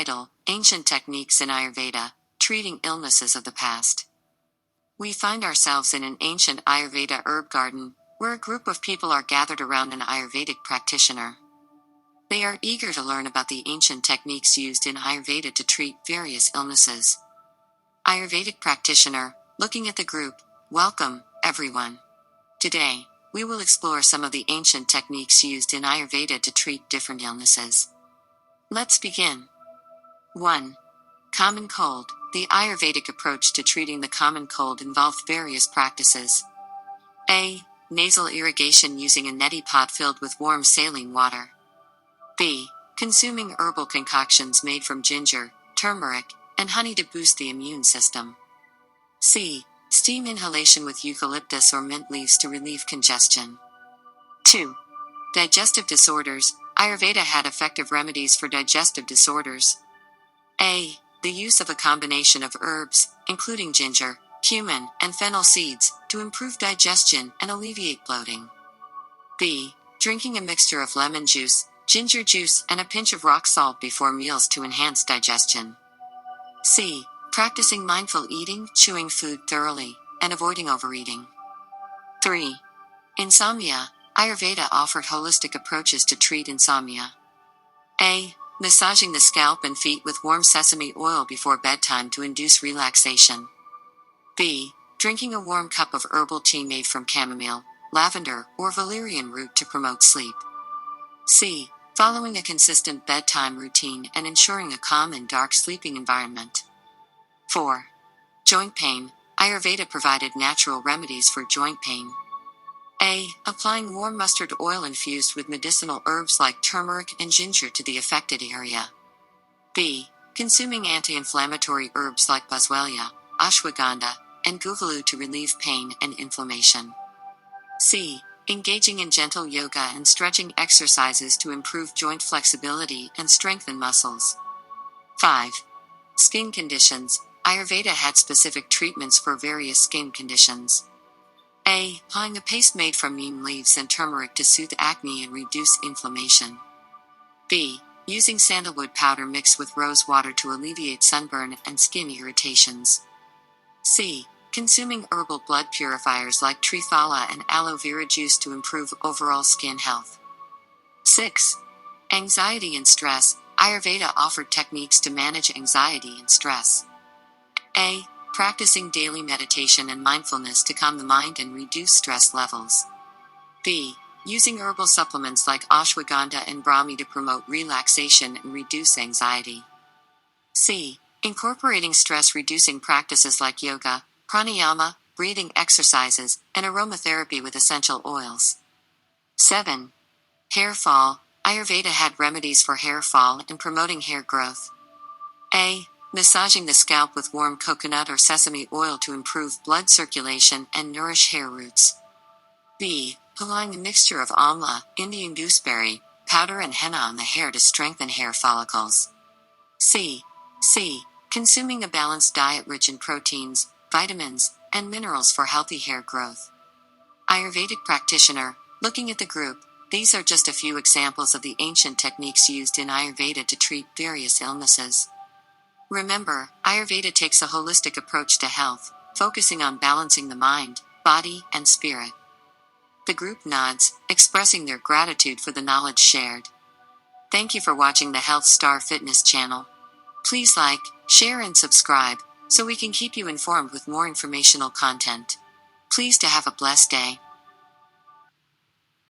Title: Ancient Techniques in Ayurveda, Treating Illnesses of the Past. We find ourselves in an ancient Ayurveda herb garden, where a group of people are gathered around an Ayurvedic practitioner. They are eager to learn about the ancient techniques used in Ayurveda to treat various illnesses. Ayurvedic practitioner, looking at the group, welcome, everyone. Today, we will explore some of the ancient techniques used in Ayurveda to treat different illnesses. Let's begin. 1. Common cold. The Ayurvedic approach to treating the common cold involved various practices. A. Nasal irrigation using a neti pot filled with warm saline water. B. Consuming herbal concoctions made from ginger, turmeric, and honey to boost the immune system. C. Steam inhalation with eucalyptus or mint leaves to relieve congestion. 2. Digestive disorders. Ayurveda had effective remedies for digestive disorders. A. The use of a combination of herbs, including ginger, cumin, and fennel seeds, to improve digestion and alleviate bloating. B. Drinking a mixture of lemon juice, ginger juice, and a pinch of rock salt before meals to enhance digestion. C. Practicing mindful eating, chewing food thoroughly, and avoiding overeating. 3. Insomnia. Ayurveda offered holistic approaches to treat insomnia. A. Massaging the scalp and feet with warm sesame oil before bedtime to induce relaxation. B. Drinking a warm cup of herbal tea made from chamomile, lavender, or valerian root to promote sleep. C. Following a consistent bedtime routine and ensuring a calm and dark sleeping environment. 4. Joint pain. Ayurveda provided natural remedies for joint pain. A. Applying warm mustard oil infused with medicinal herbs like turmeric and ginger to the affected area. B. Consuming anti-inflammatory herbs like boswellia, ashwagandha, and guvalu to relieve pain and inflammation. C. Engaging in gentle yoga and stretching exercises to improve joint flexibility and strengthen muscles. 5. Skin conditions. Ayurveda had specific treatments for various skin conditions. A. Applying a paste made from neem leaves and turmeric to soothe acne and reduce inflammation. B. Using sandalwood powder mixed with rose water to alleviate sunburn and skin irritations. C. Consuming herbal blood purifiers like triphala and aloe vera juice to improve overall skin health. 6. Anxiety and stress. Ayurveda offered techniques to manage anxiety and stress. A. Practicing daily meditation and mindfulness to calm the mind and reduce stress levels. B. Using herbal supplements like ashwagandha and brahmi to promote relaxation and reduce anxiety. C. Incorporating stress-reducing practices like yoga, pranayama, breathing exercises, and aromatherapy with essential oils. 7. Hair fall. Ayurveda had remedies for hair fall and promoting hair growth. A. Massaging the scalp with warm coconut or sesame oil to improve blood circulation and nourish hair roots. B. Applying a mixture of amla, Indian gooseberry, powder and henna on the hair to strengthen hair follicles. C. Consuming a balanced diet rich in proteins, vitamins, and minerals for healthy hair growth. Ayurvedic practitioner, looking at the group, these are just a few examples of the ancient techniques used in Ayurveda to treat various illnesses. Remember, Ayurveda takes a holistic approach to health, focusing on balancing the mind, body, and spirit. The group nods, expressing their gratitude for the knowledge shared. Thank you for watching the Health Star Fitness channel. Please like, share, and subscribe, so we can keep you informed with more informational content. Please to have a blessed day.